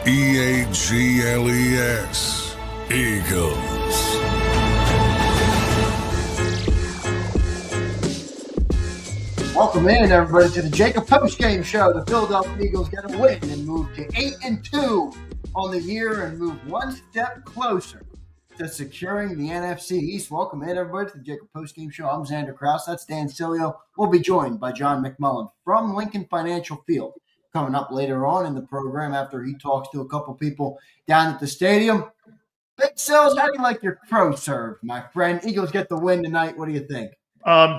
Eagles. Eagles. Welcome in, everybody, to the JAKIB postgame show. The Philadelphia Eagles get a win and move to 8-2 on the year and move one step closer to securing the NFC East. Welcome in, everybody, to the JAKIB postgame show. I'm Zander Krause. That's Dan Sileo. We'll be joined by John McMullen from Lincoln Financial Field coming up later on in the program after he talks to a couple people down at the stadium. Big Sills, how do you like your crow serve, my friend? Eagles get the win tonight. What do you think?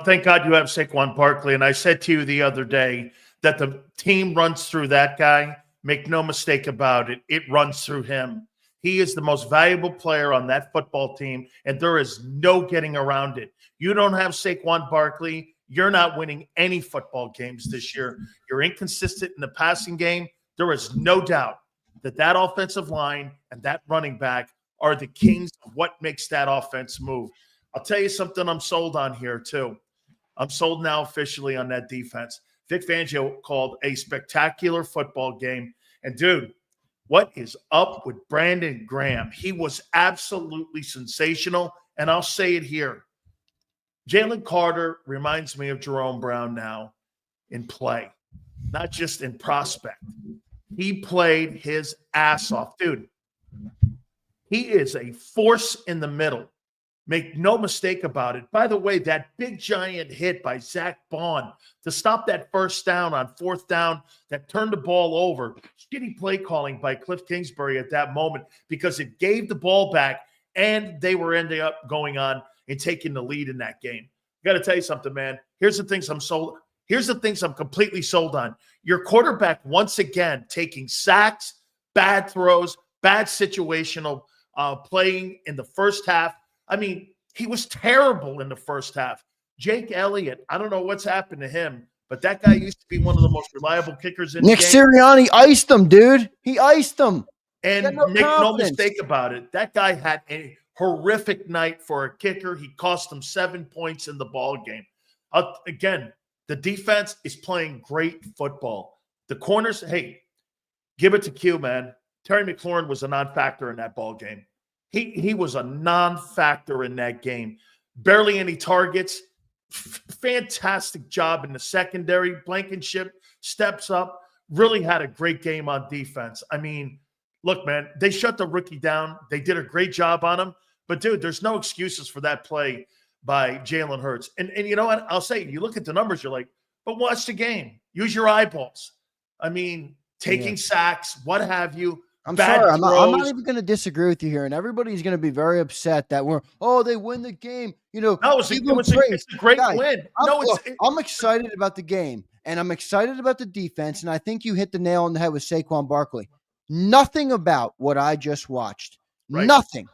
Thank God you have Saquon Barkley. And I said to you the other day that the team runs through that guy. Make no mistake about it. It runs through him. He is the most valuable player on that football team, and there is no getting around it. You don't have Saquon Barkley, you're not winning any football games this year. You're inconsistent in the passing game. There is no doubt that that offensive line and that running back are the kings of what makes that offense move. I'll tell you something I'm sold on here, too. I'm sold now officially on that defense. Vic Fangio called a spectacular football game. And, dude, what is up with Brandon Graham? He was absolutely sensational, and I'll say it here. Jalen Carter reminds me of Jerome Brown now in play, not just in prospect. He played his ass off. Dude, he is a force in the middle. Make no mistake about it. By the way, that big giant hit by Zach Bond to stop that first down on fourth down that turned the ball over. Shitty play calling by Cliff Kingsbury at that moment because it gave the ball back and they were ending up going on and taking the lead in that game. I got to tell you something, man. Here's the things I'm completely sold on. Your quarterback once again taking sacks, bad throws, bad situational playing in the first half. I mean, he was terrible in the first half. Jake Elliott, I don't know what's happened to him, but that guy used to be one of the most reliable kickers in the game. Nick Sirianni iced him, dude. He iced him. And make no mistake about it, that guy had a horrific night for a kicker. He cost him 7 points in the ball game. Again, the defense is playing great football. The corners, hey, give it to Q, man. Terry McLaurin was a non-factor in that ball game. He was a non-factor in that game. Barely any targets. Fantastic job in the secondary. Blankenship steps up. Really had a great game on defense. I mean, look, man, they shut the rookie down. They did a great job on him. But, dude, there's no excuses for that play by Jalen Hurts. And you know what? I'll say, you look at the numbers, you're like, but watch the game. Use your eyeballs. I mean, taking sacks, what have you. I'm sorry. I'm not even going to disagree with you here. And everybody's going to be very upset that they win the game. You know, no, it's a great win. I'm excited about the game, and I'm excited about the defense. And I think you hit the nail on the head with Saquon Barkley. Nothing about what I just watched, nothing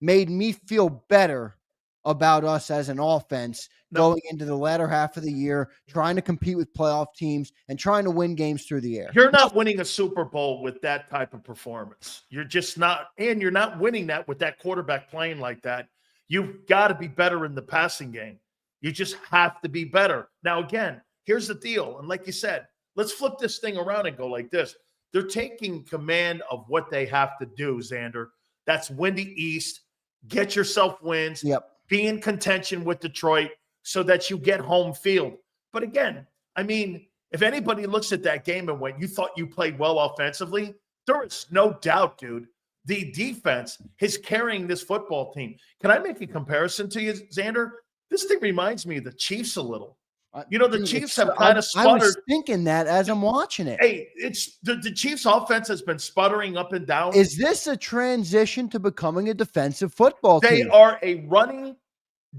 made me feel better about us as an offense going into the latter half of the year, trying to compete with playoff teams and trying to win games through the air. You're not winning a Super Bowl with that type of performance. You're just not, and you're not winning that with that quarterback playing like that. You've got to be better in the passing game. You just have to be better. Now, again, here's the deal. And like you said, let's flip this thing around and go like this. They're taking command of what they have to do, Zander. That's win the East, get yourself wins, be in contention with Detroit, so that you get home field. But again, I mean, if anybody looks at that game and went, you thought you played well offensively, there is no doubt, dude. The defense is carrying this football team. Can I make a comparison to you, Zander? This thing reminds me of the Chiefs a little. You know, the Chiefs have kind of sputtered. I was thinking that as I'm watching it. Hey, it's the Chiefs' offense has been sputtering up and down. Is this a transition to becoming a defensive football team? They are a running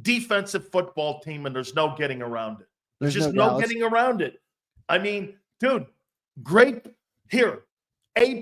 defensive football team, and there's no getting around it. There's just no getting around it. I mean, dude, great here. A+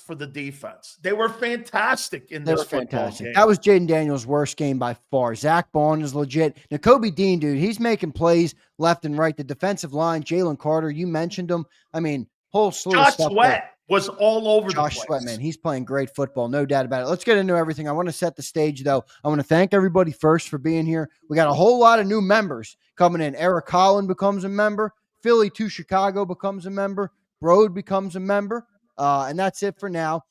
for the defense. They were fantastic in this football game. That was Jaden Daniels' worst game by far. Zach Bond is legit. Nakobe Dean, dude, he's making plays left and right. The defensive line, Jalen Carter, you mentioned him. I mean, whole slew of stuff. Josh Sweat was all over the place. Josh Sweat, man, he's playing great football, no doubt about it. Let's get into everything. I want to set the stage, though. I want to thank everybody first for being here. We got a whole lot of new members coming in. Eric Collin becomes a member. Philly to Chicago becomes a member. Broad becomes a member. And that's it for now.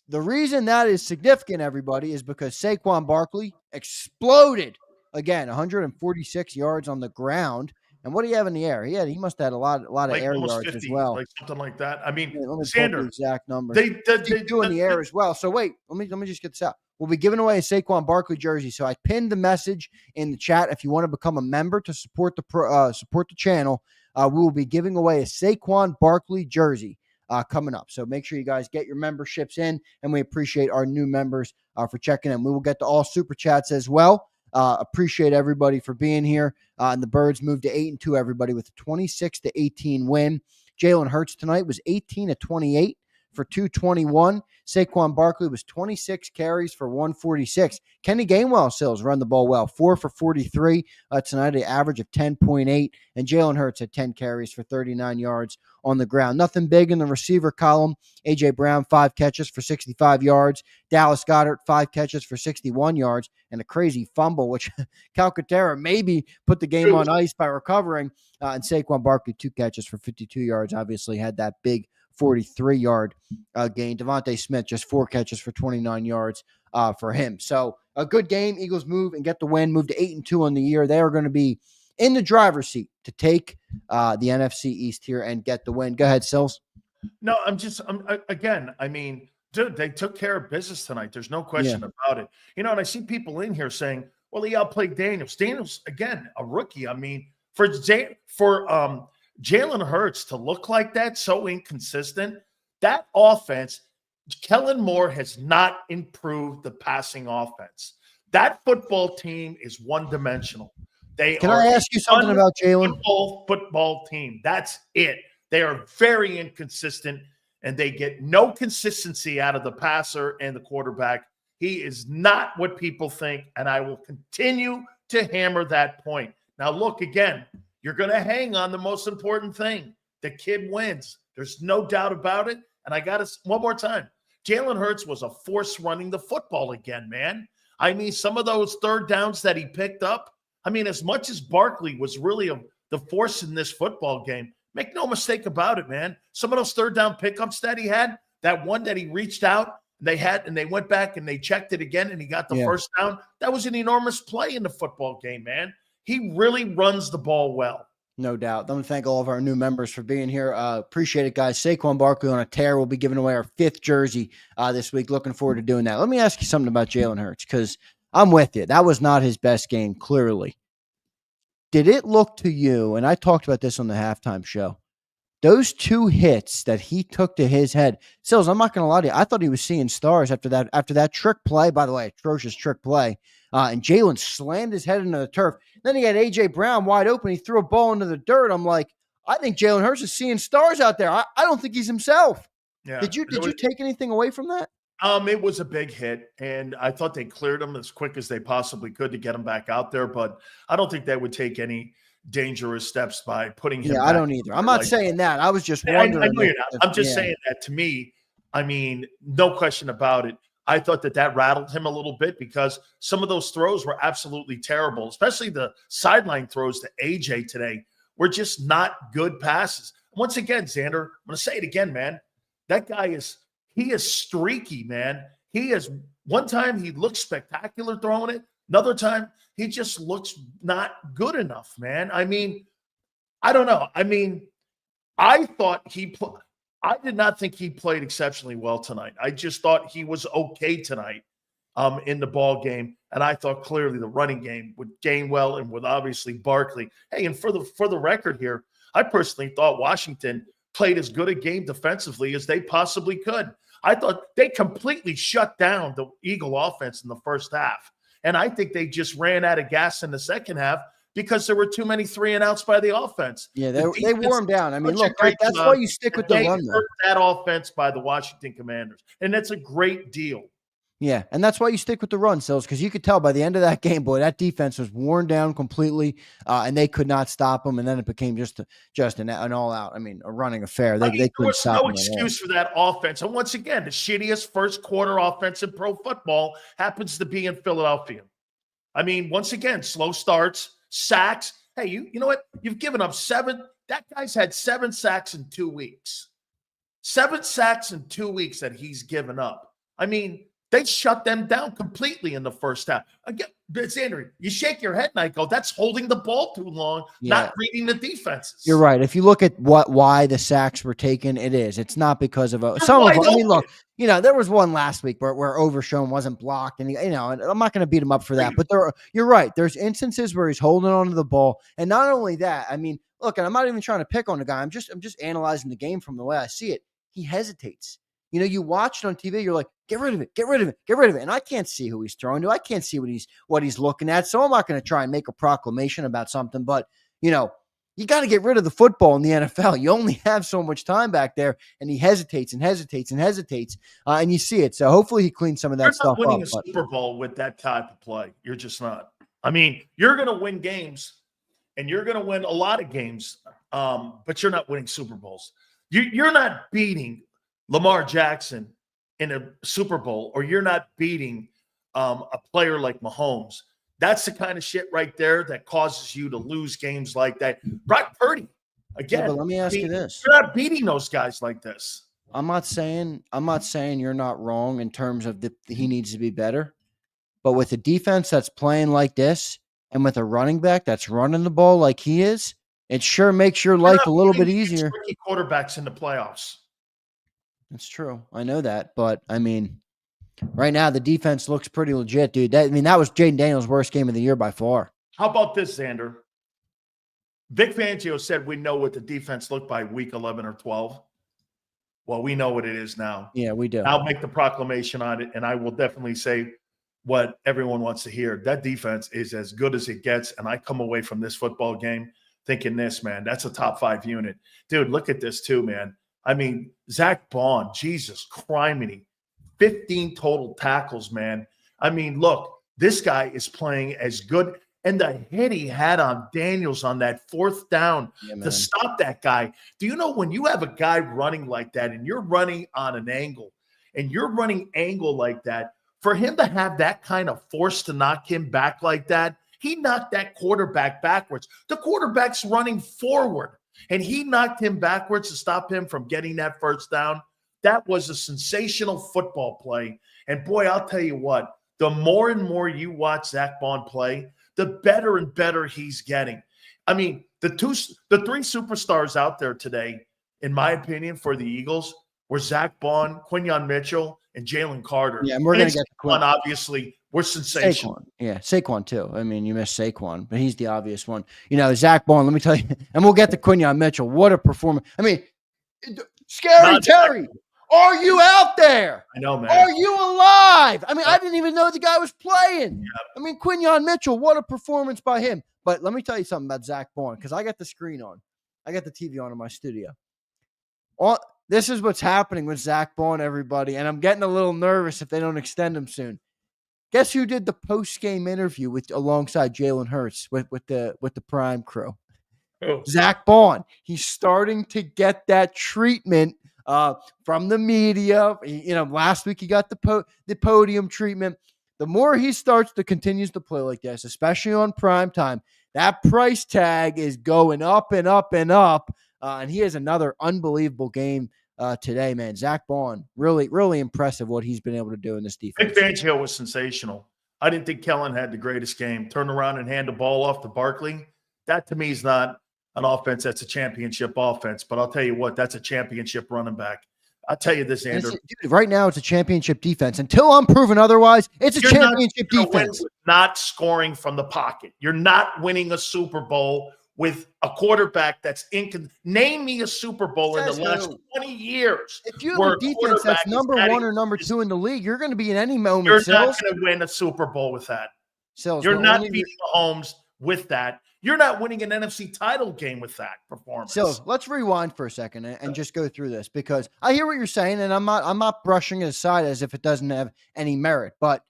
The reason that is significant, everybody, is because Saquon Barkley exploded again, 146 yards on the ground. And what do you have in the air? He must have had a lot of like air almost yards 50, as well. like something like that. I mean, Let me pull up the Zander, exact numbers. they 52 in the air as well. So wait, let me just get this out. We'll be giving away a Saquon Barkley jersey. So I pinned the message in the chat. If you want to become a member to support the channel, we will be giving away a Saquon Barkley jersey coming up. So make sure you guys get your memberships in, and we appreciate our new members for checking in. We will get to all super chats as well. Appreciate everybody for being here. And the Birds moved to 8-2, everybody, with a 26-18 win. Jalen Hurts tonight was 18-28 for 221. Saquon Barkley was 26 carries for 146. Kenny Gainwell Sills run the ball well, 4 for 43 tonight, an average of 10.8. And Jalen Hurts had 10 carries for 39 yards on the ground. Nothing big in the receiver column. A.J. Brown, 5 catches for 65 yards. Dallas Goedert, 5 catches for 61 yards. And a crazy fumble, which Calcaterra maybe put the game on ice by recovering. And Saquon Barkley, 2 catches for 52 yards. Obviously had that big 43-yard gain. Devontae Smith, just 4 catches for 29 yards for him. So a good game. Eagles move and get the win. Move to 8-2 on the year. They are going to be in the driver's seat to take the NFC East here and get the win. Go ahead, Sills. No, again, I mean, dude, they took care of business tonight. There's no question about it. And I see people in here saying, well, he outplayed Daniels. Daniels, again, a rookie. I mean, for Jalen Hurts to look like that, so inconsistent, that offense, Kellen Moore has not improved the passing offense. That football team is one-dimensional. Can I ask you something about Jalen? Football team. That's it. They are very inconsistent, and they get no consistency out of the passer and the quarterback. He is not what people think, and I will continue to hammer that point. Now, look, again, you're going to hang on the most important thing. The kid wins. There's no doubt about it. And I got to, one more time, Jalen Hurts was a force running the football again, man. I mean, some of those third downs that he picked up, I mean, as much as Barkley was really the force in this football game, make no mistake about it, man. Some of those third down pickups that he had, that one that he reached out, and they went back and they checked it again and he got the first down. That was an enormous play in the football game, man. He really runs the ball well. No doubt. Let me thank all of our new members for being here. Appreciate it, guys. Saquon Barkley on a tear. We'll be giving away our 5th jersey this week. Looking forward to doing that. Let me ask you something about Jalen Hurts, because I'm with you. That was not his best game, clearly. Did it look to you, and I talked about this on the halftime show, those 2 hits that he took to his head, Sills, I'm not going to lie to you, I thought he was seeing stars after that trick play, by the way, atrocious trick play, and Jalen slammed his head into the turf. Then he had A.J. Brown wide open. He threw a ball into the dirt. I'm like, I think Jalen Hurts is seeing stars out there. I don't think he's himself. Yeah. Did you take anything away from that? It was a big hit, and I thought they cleared him as quick as they possibly could to get him back out there, but I don't think they would take any dangerous steps by putting him back. I don't either. I'm not saying that. I was just wondering. I know you're not. I'm just saying that to me, I mean, no question about it. I thought that rattled him a little bit because some of those throws were absolutely terrible, especially the sideline throws to AJ today were just not good passes. Once again, Zander, I'm going to say it again, man. That guy is streaky, man. One time he looks spectacular throwing it. Another time he just looks not good enough, man. I mean, I don't know. I mean, I did not think he played exceptionally well tonight. I just thought he was okay tonight in the ball game. And I thought clearly the running game with Gainwell and with obviously Barkley. Hey, and for the record here, I personally thought Washington played as good a game defensively as they possibly could. I thought they completely shut down the Eagle offense in the first half. And I think they just ran out of gas in the second half because there were too many 3-and-outs by the offense. Yeah, they wore them down. I mean, look, that's why you stick with the run, though. That offense by the Washington Commanders, and that's a great deal. Yeah, and that's why you stick with the run, Sills, because you could tell by the end of that game, boy, that defense was worn down completely, and they could not stop them, and then it became just an all-out, a running affair. They couldn't stop them. There was no excuse for that offense. And once again, the shittiest first-quarter offense in pro football happens to be in Philadelphia. I mean, once again, slow starts, sacks. Hey, you know what? You've given up 7. That guy's had 7 sacks in 2 weeks. 7 sacks in 2 weeks that he's given up. I mean, they shut them down completely in the first half. Again, Zander, you shake your head and I go, that's holding the ball too long, not reading the defenses. You're right. If you look at why the sacks were taken, it is. It's not because of some of them. I mean, look, there was one last week where Overshown wasn't blocked, and and I'm not going to beat him up for that. But you're right. There's instances where he's holding on to the ball, and not only that. I mean, look, and I'm not even trying to pick on the guy. I'm just analyzing the game from the way I see it. He hesitates. You watch it on TV, you're like, get rid of it, get rid of it, get rid of it. And I can't see who he's throwing to. I can't see what he's looking at. So I'm not going to try and make a proclamation about something. But, you got to get rid of the football in the NFL. You only have so much time back there. And he hesitates and hesitates and hesitates. And you see it. So hopefully he cleans some of that stuff up. You're not winning a Super Bowl with that type of play. You're just not. I mean, you're going to win games. And you're going to win a lot of games. But you're not winning Super Bowls. You're not beating Lamar Jackson in a Super Bowl, or you're not beating a player like Mahomes. That's the kind of shit right there that causes you to lose games like that. Brock Purdy, again. But let me ask you this: you're not beating those guys like this. I'm not saying you're not wrong in terms of he needs to be better, but with a defense that's playing like this, and with a running back that's running the ball like he is, it sure makes your life a little bit easier. Rookie quarterbacks in the playoffs. That's true. I know that. But, I mean, right now the defense looks pretty legit, dude. That was Jaden Daniels' worst game of the year by far. How about this, Zander? Vic Fangio said we know what the defense looked by week 11 or 12. Well, we know what it is now. Yeah, we do. I'll make the proclamation on it, and I will definitely say what everyone wants to hear. That defense is as good as it gets, and I come away from this football game thinking this, man, that's a top 5 unit. Dude, look at this too, man. I mean, Zach Bond, Jesus criminy, 15 total tackles, man. I mean, look, this guy is playing as good. And the hit he had on Daniels on that 4th down to stop that guy. Do you know when you have a guy running like that and you're running on an angle and you're running angle like that, for him to have that kind of force to knock him back like that, he knocked that quarterback backwards. The quarterback's running forward. And he knocked him backwards to stop him from getting that first down. That was a sensational football play. And boy, I'll tell you what, the more and more you watch Zach Bond play, the better and better he's getting. I mean, the 3 superstars out there today, in my opinion, for the Eagles were Zach Bond, Quinyon Mitchell, and Jalen Carter. Yeah, and we're going to get to Quinyon, obviously. We're sensational. Saquon. Yeah, Saquon too. I mean, you missed Saquon, but he's the obvious one. Zach Bond, let me tell you, and we'll get to Quinyon Mitchell. What a performance. I mean, Scary Terry, are you out there? I know, man. Are you alive? I mean, I didn't even know the guy was playing. Yeah. I mean, Quinyon Mitchell, what a performance by him. But let me tell you something about Zach Bond, because I got the screen on. I got the TV on in my studio. This is what's happening with Zach Bond, everybody, and I'm getting a little nervous if they don't extend him soon. Guess who did the post-game interview alongside Jalen Hurts with the Prime crew? Oh. Zach Bond. He's starting to get that treatment from the media. Last week he got the podium treatment. The more he continues to play like this, especially on prime time, that price tag is going up and up and up. And he has another unbelievable game today, man. Zach Bond, really, really impressive what he's been able to do in this defense. Vic Fangio was sensational. I didn't think Kellen had the greatest game. Turn around and hand the ball off to Barkley. That to me is not an offense that's a championship offense. But I'll tell you what, that's a championship running back. I'll tell you this, Andrew. Dude, right now it's a championship defense. Until I'm proven otherwise, it's a championship defense. Not scoring from the pocket. You're not winning a Super Bowl with a quarterback that's name me a Super Bowl in the last 20 years. If you have a defense that's number 1 or number 2 in the league, you're going to be in any moment. You're not going to win a Super Bowl with that. You're not beating Mahomes with that. You're not winning an NFC title game with that performance. So let's rewind for a second and just go through this, because I hear what you're saying, and I'm not brushing it aside as if it doesn't have any merit. But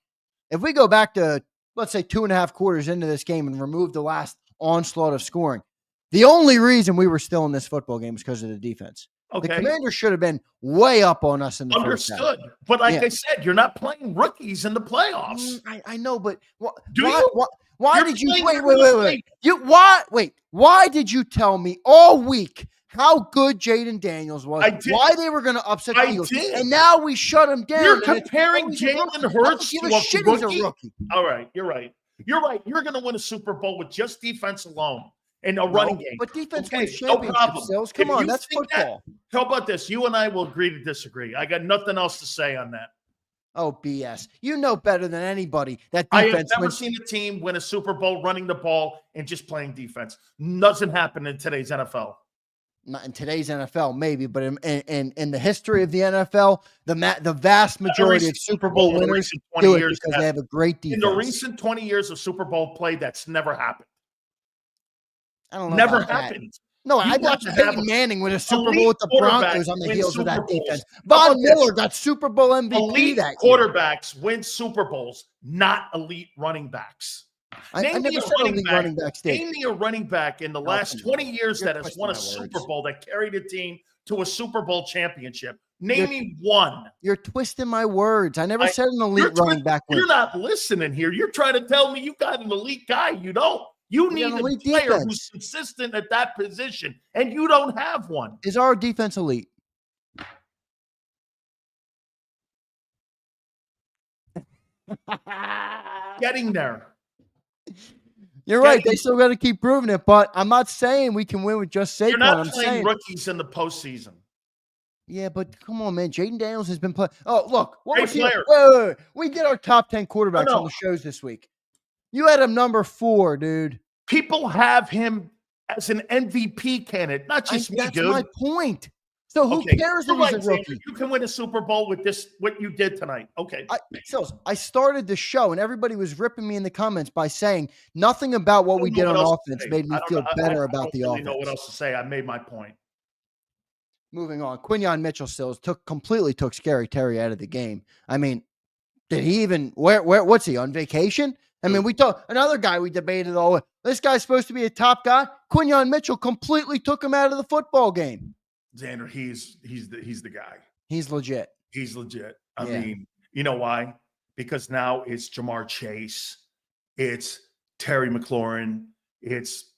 if we go back to, let's say, 2.5 quarters into this game and remove the last onslaught of scoring, the only reason we were still in this football game was because of the defense. Okay. The Commanders should have been way up on us in the first half. Understood. But like I said, you're not playing rookies in the playoffs. I know, but why did you wait? Why did you tell me all week how good Jaden Daniels was, why they were going to upset the Eagles. did. And now we shut him down. You're comparing Jalen Hurts to he's a rookie. All right, you're right. You're right. You're going to win a Super Bowl with just defense alone and a running game. But defense wins no championships, problem. Sills. Come on, that's football. How about this? You and I will agree to disagree. I got nothing else to say on that. Oh, BS. You know better than anybody that I defense have never seen a team win a Super Bowl running the ball and just playing defense. Doesn't happen in today's NFL. Not in today's NFL, maybe, but in the history of the NFL, the vast majority of Super Bowl winners do it because they have a great defense. In the recent 20 years of Super Bowl play, that's never happened. I don't know. Never happened. No, I watched Peyton Manning win a Super Bowl with the Broncos on the heels of that defense. Von Miller got Super Bowl MVP elite that year. Quarterbacks win Super Bowls, not elite running backs. I never said elite running backs did. Name me a running back in the last 20 years that has won a Super Bowl that carried a team to a Super Bowl championship. Name me one. You're twisting my words. I never said an elite running back. You're not listening here. You're trying to tell me you got an elite guy. You don't. You need a player who's consistent at that position, and you don't have one. Is our defense elite? Getting there. You're right. They still got to keep proving it, but I'm not saying we can win with just Saquon. You're not playing rookies in the postseason. Yeah, but come on, man. Jaden Daniels has been playing. Oh, look. Wait. We did our top 10 quarterbacks on the shows this week. You had him number 4, dude. People have him as an MVP candidate, not just me, dude. That's my point. So who cares if he's a rookie? You can win a Super Bowl with this, what you did tonight. Okay. I started the show, and everybody was ripping me in the comments by saying nothing about what we did on offense made me feel better about the offense. I don't really know what else to say. I made my point. Moving on. Quinyon Mitchell still completely took Scary Terry out of the game. I mean, did he even what's he on vacation? I mean, another guy we debated all. This guy's supposed to be a top guy. Quinyon Mitchell completely took him out of the football game. Xander, he's the guy. He's legit. He's legit. I mean, you know why? Because now it's Jamar Chase, it's Terry McLaurin, it's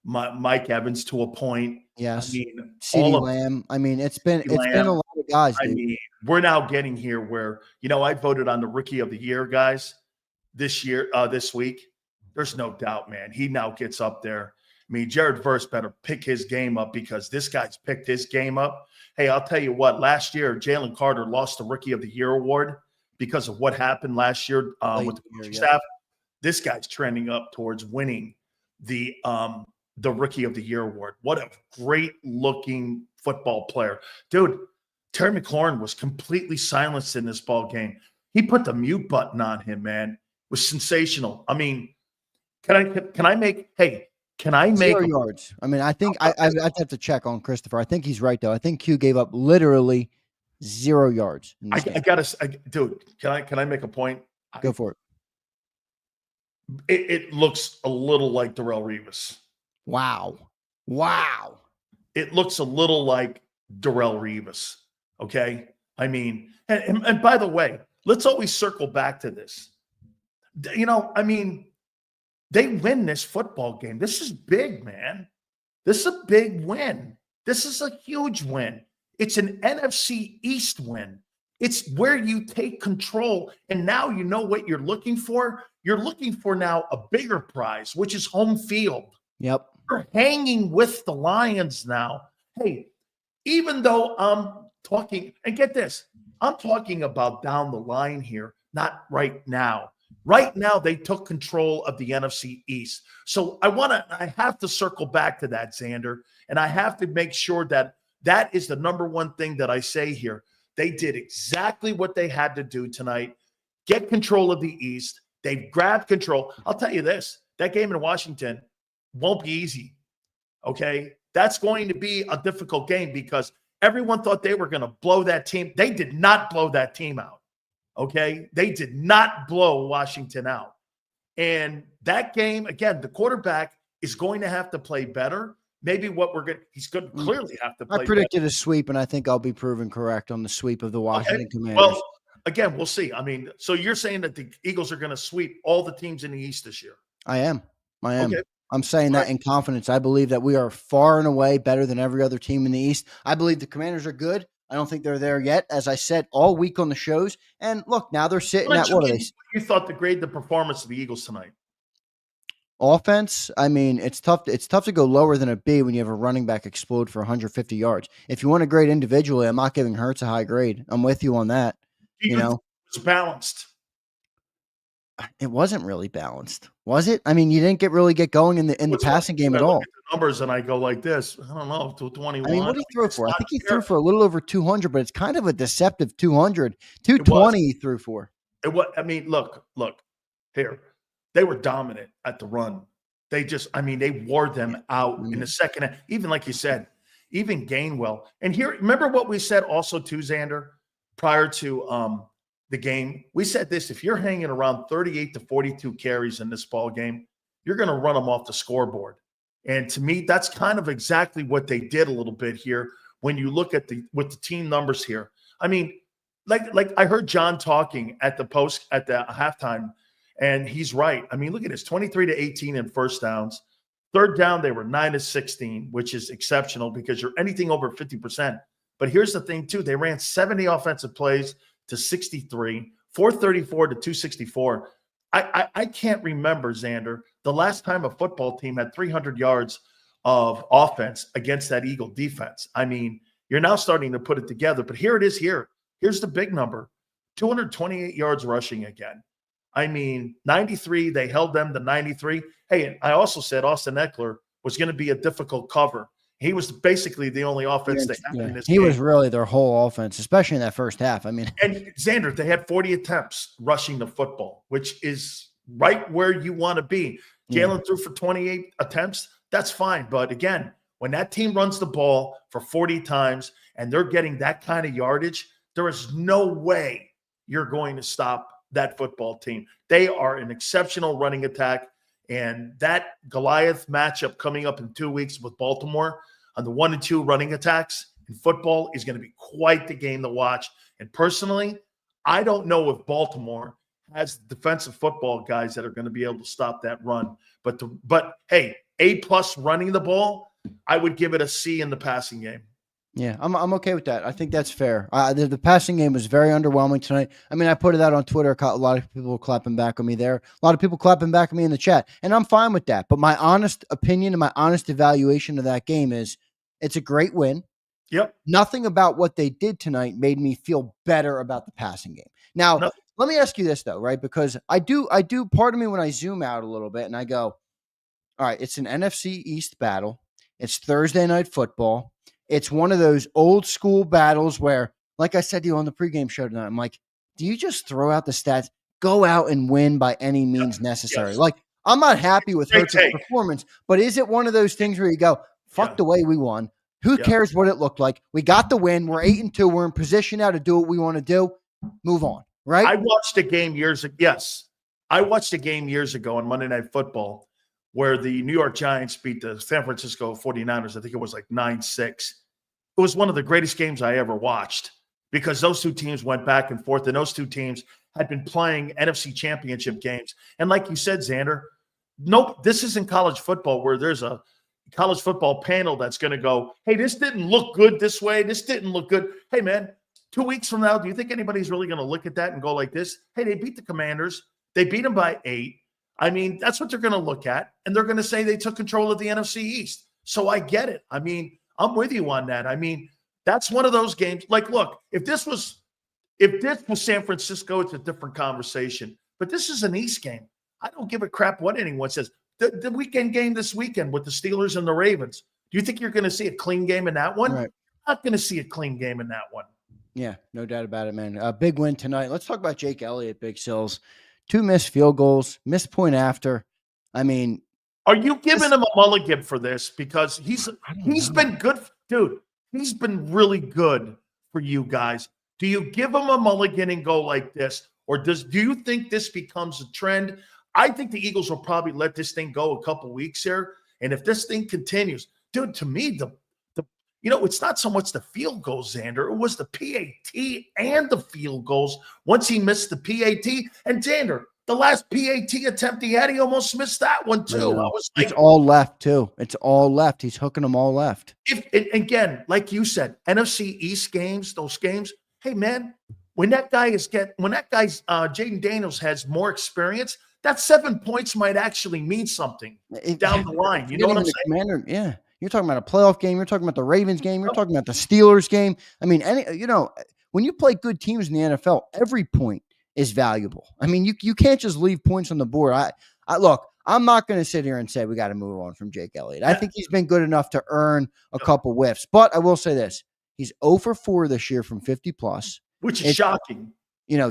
Mike Evans to a point. Yes. I mean, CeeDee Lamb. I mean, it's been a lot of guys. Dude. I mean, we're now getting here where I voted on the Rookie of the Year guys this week. There's no doubt, man. He now gets up there. I mean, Jared Verse better pick his game up because this guy's picked his game up. Hey, I'll tell you what. Last year, Jalen Carter lost the Rookie of the Year award because of what happened last year with the coaching staff. This guy's trending up towards winning the Rookie of the Year award. What a great-looking football player. Dude, Terry McLaurin was completely silenced in this ball game. He put the mute button on him, man. It was sensational. I mean, can I make 0 yards? I mean, I think I have to check on Christopher. I think he's right though. I think Q gave up literally 0 yards. Dude. Can I make a point? Go for it. It looks a little like Darrelle Revis. Wow. It looks a little like Darrelle Revis. Okay. I mean, and by the way, let's always circle back to this. I mean, they win this football game. This is big, man. This is a big win. This is a huge win. It's an NFC East win. It's where you take control, and now you know what you're looking for. You're looking for now a bigger prize, which is home field. Yep. You're hanging with the Lions now. Hey, even though I'm talking, and get this, I'm talking about down the line here, not right now. Right now, they took control of the NFC East. So I have to circle back to that, Xander, and I have to make sure that is the number one thing that I say here. They did exactly what they had to do tonight, get control of the East. They've grabbed control. I'll tell you this, that game in Washington won't be easy, okay? That's going to be a difficult game because everyone thought they were going to blow that team. They did not blow that team out. Okay, they did not blow Washington out. And that game, again, the quarterback is going to have to play better. Maybe he's going to clearly have to play better. I predicted a sweep, and I think I'll be proven correct on the sweep of the Washington Commanders. Well, again, we'll see. I mean, so you're saying that the Eagles are going to sweep all the teams in the East this year? I am. Okay. I'm saying that in confidence. I believe that we are far and away better than every other team in the East. I believe the Commanders are good. I don't think they're there yet, as I said all week on the shows. And look, now they're sitting at what are they? You thought to grade the performance of the Eagles tonight? Offense, I mean, it's tough. It's tough to go lower than a B when you have a running back explode for 150 yards. If you want to grade individually, I'm not giving Hurts a high grade. I'm with you on that. You know, it's balanced. It wasn't really balanced, was it? I mean, you didn't really get going in the passing game at all. Look at the numbers, and I go like this. I don't know, 221. I mean, what did he throw for? I think he threw for a little over 200, but it's kind of a deceptive 200. 220 he threw for. I mean, look here. They were dominant at the run. They wore them out in the second half. Even like you said, even Gainwell. And here, remember what we said also too, Zander, prior to the game? We said this: if you're hanging around 38 to 42 carries in this ball game, you're going to run them off the scoreboard. And to me, that's kind of exactly what they did a little bit here. When you look at the team numbers here, I mean, like I heard John talking at the halftime. And he's right. I mean, look at this, 23 to 18 in first downs. Third down, they were 9 to 16, which is exceptional because you're anything over 50%. But here's the thing, too. They ran 70 offensive plays to 63, 434 to 264. I can't remember, Zander, the last time a football team had 300 yards of offense against that Eagle defense. I mean, you're now starting to put it together. But here it is here. Here's the big number, 228 yards rushing again. I mean, 93, they held them to 93. Hey, and I also said Austin Eckler was going to be a difficult cover. He was basically the only offense they had in this game. He was really their whole offense, especially in that first half. I mean, and Zander, they had 40 attempts rushing the football, which is right where you want to be. Jalen threw for 28 attempts. That's fine. But again, when that team runs the ball for 40 times and they're getting that kind of yardage, there is no way you're going to stop that football team. They are an exceptional running attack, and that Goliath matchup coming up in 2 weeks with Baltimore on the 1 and 2 running attacks in football is going to be quite the game to watch. And personally, I don't know if Baltimore has defensive football guys that are going to be able to stop that run. But hey, A+ running the ball, I would give it a C in the passing game. Yeah, I'm okay with that. I think that's fair. The passing game was very underwhelming tonight. I mean, I put it out on Twitter. A lot of people clapping back on me there. A lot of people clapping back at me in the chat, and I'm fine with that. But my honest opinion and my honest evaluation of that game is it's a great win. Yep. Nothing about what they did tonight made me feel better about the passing game. Now, let me ask you this, though, right? Because I do, part of me when I zoom out a little bit and I go, all right, it's an NFC East battle. It's Thursday night football. It's one of those old school battles where, like I said to you on the pregame show tonight, I'm like, do you just throw out the stats, go out and win by any means necessary? Yes. Like, I'm not happy with Hurts' performance, but is it one of those things where you go, fuck the way we won? Who cares what it looked like? We got the win. We're 8-2. We're in position now to do what we want to do. Move on, right? I watched a game years ago. Yes. I watched a game years ago on Monday Night Football where the New York Giants beat the San Francisco 49ers. I think it was like 9-6. It was one of the greatest games I ever watched because those two teams went back and forth, and those two teams had been playing NFC championship games. And like you said, Zander, nope, this isn't college football where there's a college football panel that's going to go, hey, this didn't look good this way. This didn't look good. Hey, man, 2 weeks from now, do you think anybody's really going to look at that and go like this? Hey, they beat the Commanders. They beat them by 8. I mean, that's what they're going to look at, and they're going to say they took control of the NFC East. So I get it. I mean, I'm with you on that. I mean, that's one of those games. Like, look, if this was San Francisco, it's a different conversation. But this is an East game. I don't give a crap what anyone says. The weekend game this weekend with the Steelers and the Ravens. Do you think you're going to see a clean game in that one? Right. Not going to see a clean game in that one. Yeah, no doubt about it, man. A big win tonight. Let's talk about Jake Elliott, Big Sills. 2 missed field goals, missed point after. I mean, are you giving him a mulligan for this? Because he's been good, dude. He's been really good for you guys. Do you give him a mulligan and go like this, or do you think this becomes a trend? I think the Eagles will probably let this thing go a couple weeks here, and if this thing continues, dude, to me, it's not so much the field goals, Zander. It was the PAT and the field goals once he missed the PAT. And Zander, The last PAT attempt he had, he almost missed that one too. I was like, it's all left too. It's all left. He's hooking them all left. Again, like you said, NFC East games, those games. Hey man, when that guy's Jaden Daniels has more experience, that 7 points might actually mean something down the line. You know what I'm saying? Commander, yeah. You're talking about a playoff game. You're talking about the Ravens game. You're talking about the Steelers game. I mean, when you play good teams in the NFL, every point is valuable. I mean, you can't just leave points on the board. Look, I'm not going to sit here and say we got to move on from Jake Elliott. I think he's been good enough to earn a couple whiffs. But I will say this. He's 0 for 4 this year from 50 plus. Which is shocking.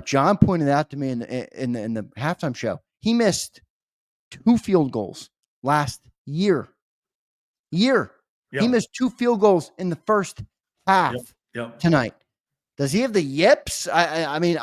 John pointed out to me in the halftime show. He missed 2 field goals last year. Yep. He missed 2 field goals in the first half tonight. Does he have the yips? I mean,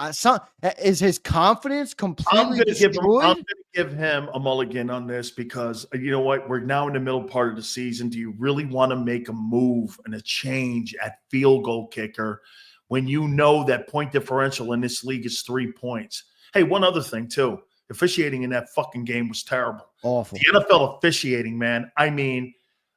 is his confidence completely destroyed? I'm going to give him a mulligan on this because you know what? We're now in the middle part of the season. Do you really want to make a move and a change at field goal kicker when you know that point differential in this league is 3 points? Hey, one other thing too. Officiating in that fucking game was terrible. Awful. The NFL officiating, man. I mean,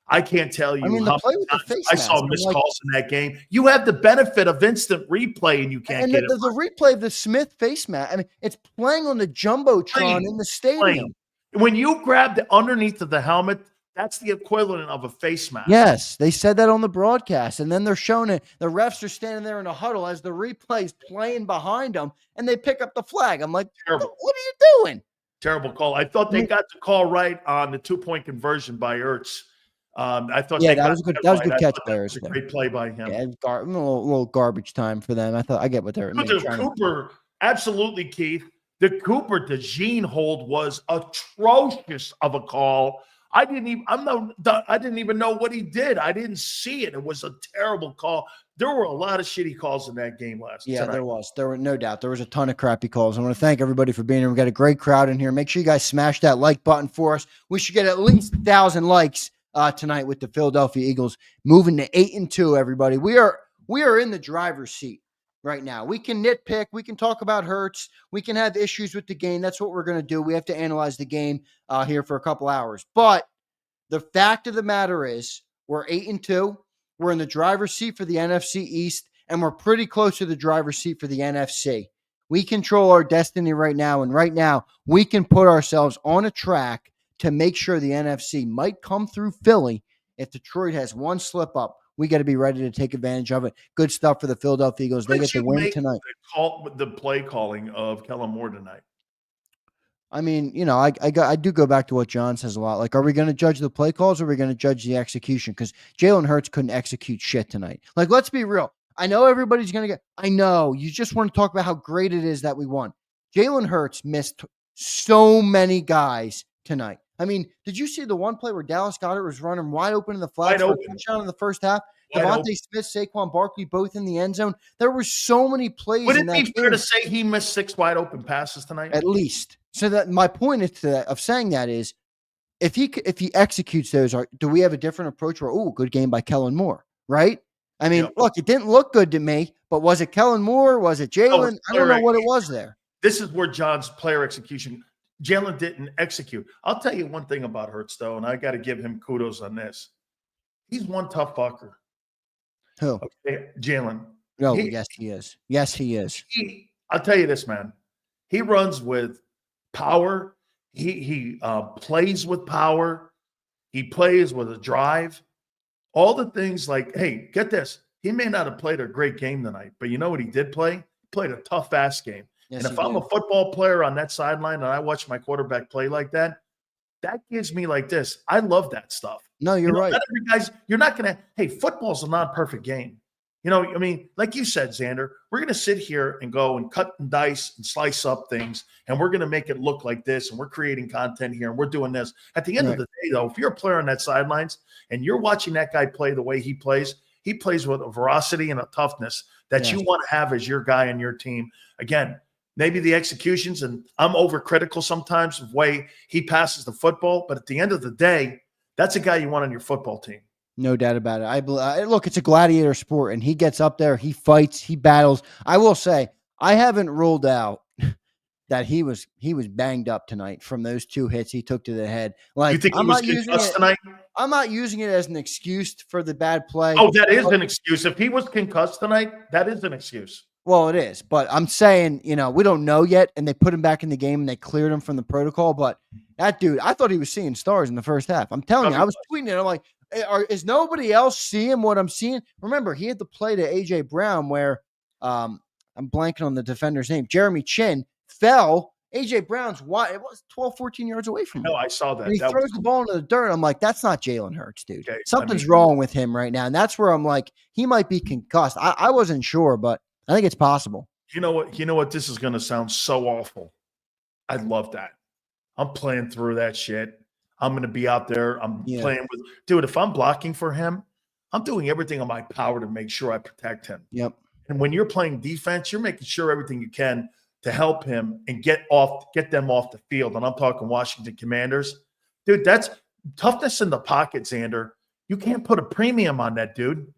I can't tell you how many times I saw missed calls in that game. You have the benefit of instant replay, and you can't get it. The replay of the Smith face mask. I mean, it's playing on the jumbotron in the stadium. When you grab the underneath of the helmet, that's the equivalent of a face mask. Yes, they said that on the broadcast, and then they're showing it. The refs are standing there in a huddle as the replay's playing behind them, and they pick up the flag. I'm like, terrible. What are you doing? Terrible call. I thought they got the call right on the 2-point conversion by Ertz. I thought that was a good catch by Ertz. Great play by him. Yeah, a little garbage time for them. I get what they're. Cooper, absolutely, Keith. The Cooper DeJean hold was atrocious of a call. I didn't even know what he did. I didn't see it. It was a terrible call. There were a lot of shitty calls in that game last night. Yeah, there was. There were no doubt. There was a ton of crappy calls. I want to thank everybody for being here. We got a great crowd in here. Make sure you guys smash that like button for us. We should get at least 1,000 likes tonight with the Philadelphia Eagles moving to 8-2. Everybody, we are in the driver's seat right now. We can nitpick. We can talk about Hurts. We can have issues with the game. That's what we're going to do. We have to analyze the game here for a couple hours. But the fact of the matter is we're 8-2. We're in the driver's seat for the NFC East, and we're pretty close to the driver's seat for the NFC. We control our destiny right now, and right now we can put ourselves on a track to make sure the NFC might come through Philly. If Detroit has one slip up, we got to be ready to take advantage of it. Good stuff for the Philadelphia Eagles. They get the win tonight. The play calling of Kellen Moore tonight. I mean, I do go back to what John says a lot. Like, are we going to judge the play calls or are we going to judge the execution? Because Jalen Hurts couldn't execute shit tonight. Like, let's be real. I know everybody's going to I know. You just want to talk about how great it is that we won. Jalen Hurts missed so many guys tonight. I mean, did you see the one play where Dallas Goedert was running wide open in the flats for a touchdown in the first half? Devontae Smith, Saquon Barkley, both in the end zone. There were so many plays. Would it be fair to say he missed 6 wide open passes tonight? At least. So that my point of saying that is, if he executes those, do we have a different approach? Where good game by Kellen Moore, right? I mean, look, it didn't look good to me, but was it Kellen Moore? Was it Jalen? I don't know what it was there. This is where John's player execution. Jalen didn't execute. I'll tell you one thing about Hurts, though, and I got to give him kudos on this. He's one tough fucker. Who? Okay, Jalen. No, yes, he is. Yes, he is. I'll tell you this, man. He runs with power. He plays with power. He plays with a drive. All the things like, hey, get this. He may not have played a great game tonight, but you know what he did play? He played a tough-ass game. Yes, and if I'm a football player on that sideline and I watch my quarterback play like that, that gives me like this. I love that stuff. No, you're right. You're not going to – hey, football's a non-perfect game. You know, I mean, like you said, Zander, we're going to sit here and go and cut and dice and slice up things, and we're going to make it look like this, and we're creating content here, and we're doing this. At the end of the day, though, if you're a player on that sidelines and you're watching that guy play the way he plays with a veracity and a toughness that you want to have as your guy and your team. Again, maybe the executions, and I'm overcritical sometimes of the way he passes the football, but at the end of the day, that's a guy you want on your football team. No doubt about it. Look, it's a gladiator sport, and he gets up there, he fights, he battles. I will say, I haven't ruled out that he was banged up tonight from those 2 hits he took to the head. Like, You think he was concussed tonight? I'm not using it as an excuse for the bad play. Oh, that is an excuse. If he was concussed tonight, that is an excuse. Well, it is, but I'm saying, we don't know yet, and they put him back in the game and they cleared him from the protocol. But that dude, I thought he was seeing stars in the first half. I'm telling you, I was tweeting it. I'm like, is nobody else seeing what I'm seeing? Remember, he had the play to A.J. Brown where I'm blanking on the defender's name. Jeremy Chin fell. A.J. Brown's wide. It was 12, 14 yards away from him. No, I saw that. And he throws the ball into the dirt. I'm like, that's not Jalen Hurts, dude. Okay, Something's wrong with him right now. And that's where I'm like, he might be concussed. I wasn't sure, but I think it's possible. You know what? This is going to sound so awful. I love that. I'm playing through that shit. I'm going to be out there. I'm playing with – dude, if I'm blocking for him, I'm doing everything in my power to make sure I protect him. Yep. And when you're playing defense, you're making sure everything you can to help him and get them off the field. And I'm talking Washington Commanders. Dude, that's toughness in the pocket, Zander. You can't put a premium on that, dude.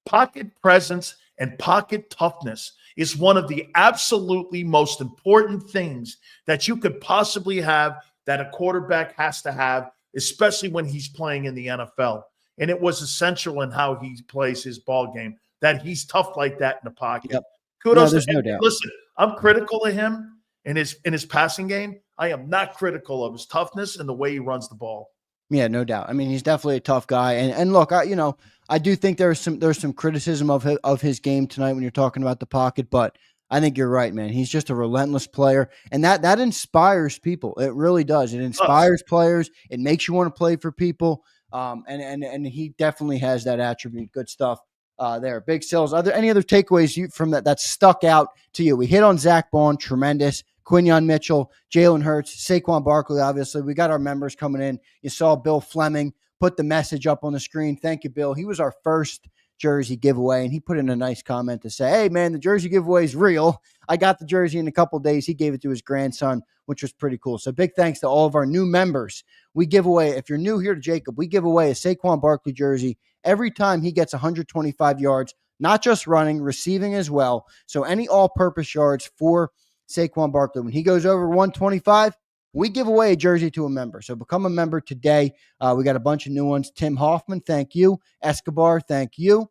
Pocket presence and pocket toughness is one of the absolutely most important things that you could possibly have, that a quarterback has to have, especially when he's playing in the NFL. And it was essential in how he plays his ball game, that he's tough like that in the pocket. Yep. Kudos there's to him. no doubt. Listen, I'm critical of him in his passing game. I am not critical of his toughness and the way he runs the ball. Yeah, no doubt. I mean, he's definitely a tough guy. And look, I do think there's some criticism of his game tonight when you're talking about the pocket, but I think you're right, man. He's just a relentless player, and that inspires people. It really does. It inspires players. It makes you want to play for people. And he definitely has that attribute. Good stuff there. Big Sills. Are there any other takeaways from that stuck out to you? We hit on Zach Bond, tremendous. Quinyon Mitchell, Jalen Hurts, Saquon Barkley, obviously. We got our members coming in. You saw Bill Fleming put the message up on the screen. Thank you, Bill. He was our first jersey giveaway, and he put in a nice comment to say, hey, man, the jersey giveaway is real. I got the jersey in a couple days. He gave it to his grandson, which was pretty cool. So big thanks to all of our new members. We give away, if you're new here to Jacob, we give away a Saquon Barkley jersey every time he gets 125 yards, not just running, receiving as well. So any all-purpose yards for Saquon Barkley. When he goes over 125, we give away a jersey to a member. So become a member today. We got a bunch of new ones. Tim Hoffman, thank you. Escobar, thank you.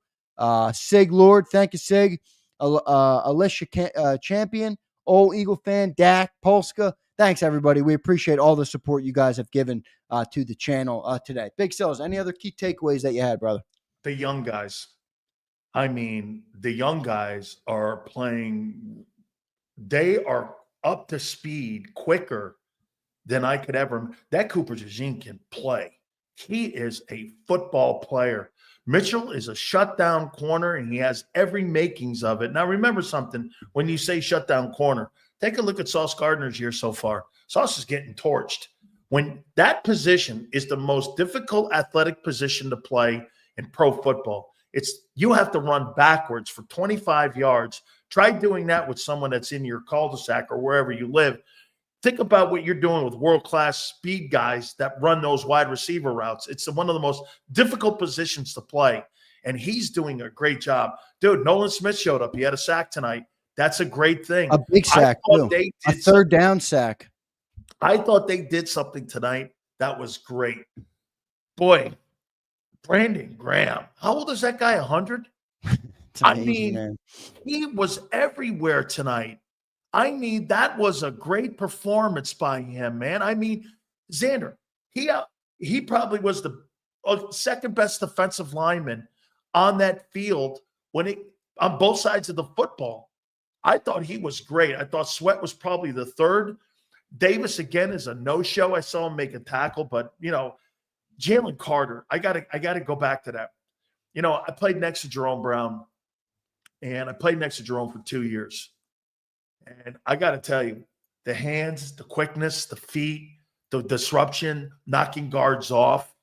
Sig Lord, thank you, Sig. Alicia Champion, Old Eagle fan, Dak, Polska. Thanks, everybody. We appreciate all the support you guys have given to the channel today. Big Sills, any other key takeaways that you had, brother? The young guys. I mean, the young guys are playing. They are up to speed quicker than I could ever. That Cooper DeJean can play. He is a football player. Mitchell is a shutdown corner, and he has every makings of it. Now, remember something. When you say shutdown corner, take a look at Sauce Gardner's year so far. Sauce is getting torched. When that position is the most difficult athletic position to play in pro football, you have to run backwards for 25 yards. Try doing that with someone that's in your cul-de-sac or wherever you live. Think about what you're doing with world-class speed guys that run those wide receiver routes. It's one of the most difficult positions to play, and he's doing a great job. Dude, Nolan Smith showed up. He had a sack tonight. That's a great thing. A big sack, too. A third down sack. I thought they did something tonight that was great. Boy, Brandon Graham. How old is that guy, 100? I mean, man. He was everywhere tonight. I mean, that was a great performance by him, man. I mean, Zander, he probably was the second best defensive lineman on that field on both sides of the football. I thought he was great. I thought Sweat was probably the third. Davis, again, is a no-show. I saw him make a tackle, but, Jalen Carter, I gotta go back to that. I played next to Jerome Brown, and I played next to Jerome for 2 years. And I got to tell you, the hands, the quickness, the feet, the disruption, knocking guards off,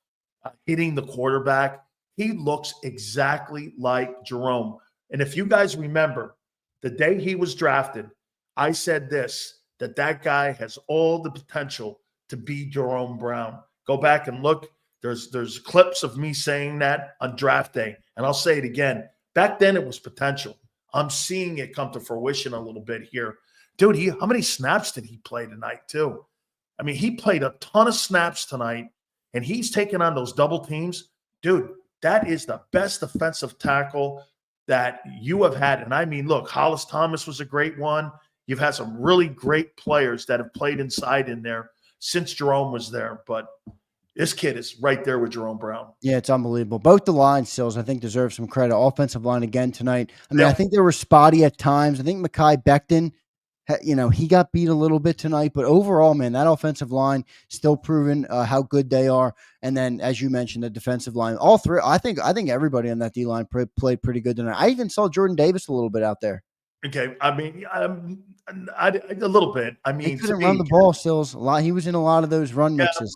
hitting the quarterback, he looks exactly like Jerome. And if you guys remember, the day he was drafted, I said that guy has all the potential to be Jerome Brown. Go back and look. There's clips of me saying that on draft day, and I'll say it again. Back then, it was potential. I'm seeing it come to fruition a little bit here. Dude, how many snaps did he play tonight, too? I mean, he played a ton of snaps tonight, and he's taking on those double teams. Dude, that is the best defensive tackle that you have had. And I mean, look, Hollis Thomas was a great one. You've had some really great players that have played inside in there since Jerome was there. But this kid is right there with Jerome Brown. Yeah, it's unbelievable. Both the line stills, I think, deserve some credit. Offensive line again tonight. I mean, I think they were spotty at times. I think Mekhi Becton, he got beat a little bit tonight. But overall, man, that offensive line still proving how good they are. And then, as you mentioned, the defensive line. All three, I think everybody on that D-line played pretty good tonight. I even saw Jordan Davis a little bit out there. Okay, I mean, a little bit. I mean, he couldn't run the ball, Sills. A lot. He was in a lot of those run mixes.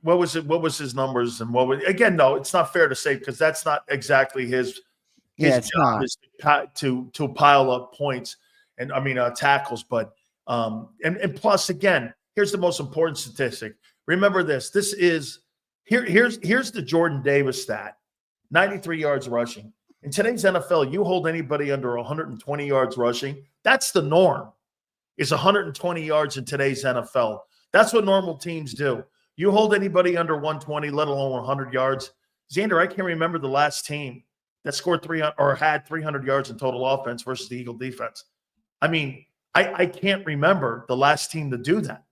What was it? What was his numbers? And again? No, it's not fair to say because that's not exactly his job is to pile up points and tackles. But and plus, again, here's the most important statistic. Remember this. This is here's the Jordan Davis stat: 93 yards rushing. In today's NFL, you hold anybody under 120 yards rushing. That's the norm. Is 120 yards in today's NFL. That's what normal teams do. You hold anybody under 120, let alone 100 yards. Zander, I can't remember the last team that scored 300 or had 300 yards in total offense versus the Eagle defense. I mean, I can't remember the last team to do that.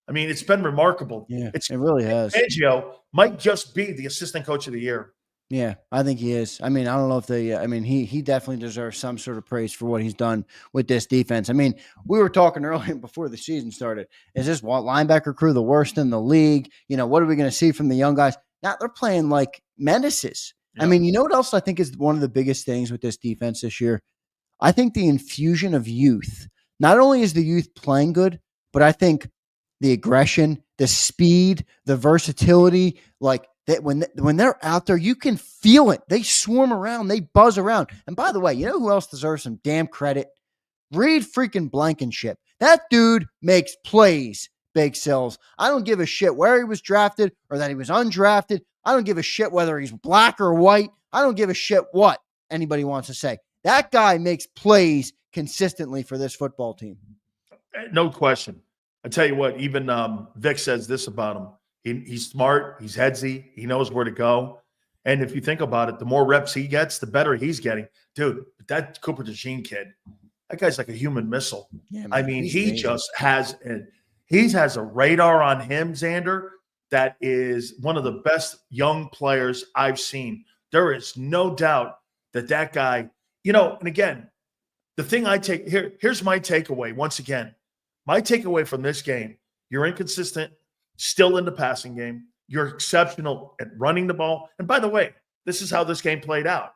I mean, it's been remarkable. Yeah, it really has. Fangio might just be the assistant coach of the year. Yeah, I think he is. I mean, I don't know if he definitely deserves some sort of praise for what he's done with this defense. I mean, we were talking earlier before the season started. Is this linebacker crew the worst in the league? What are we going to see from the young guys? Now they're playing like menaces. Yeah. I mean, you know what else I think is one of the biggest things with this defense this year? I think the infusion of youth. Not only is the youth playing good, but I think the aggression, the speed, the versatility, like that when they're out there, you can feel it. They swarm around, they buzz around. And by the way, you know who else deserves some damn credit? Reed freaking Blankenship. That dude makes plays, Big Sills. I don't give a shit where he was drafted or that he was undrafted. I don't give a shit whether he's black or white. I don't give a shit what anybody wants to say. That guy makes plays consistently for this football team. No question. I tell you what, even Vic says this about him. He's smart. He's headsy. He knows where to go. And if you think about it, the more reps he gets, the better he's getting. Dude, that Cooper DeJean kid, that guy's like a human missile. Yeah, man, I mean, he just has a radar on him, Zander, that is one of the best young players I've seen. There is no doubt that guy, and again, the thing I take here's my takeaway. Once again, my takeaway from this game, you're inconsistent, still in the passing game. You're exceptional at running the ball. And by the way, this is how this game played out.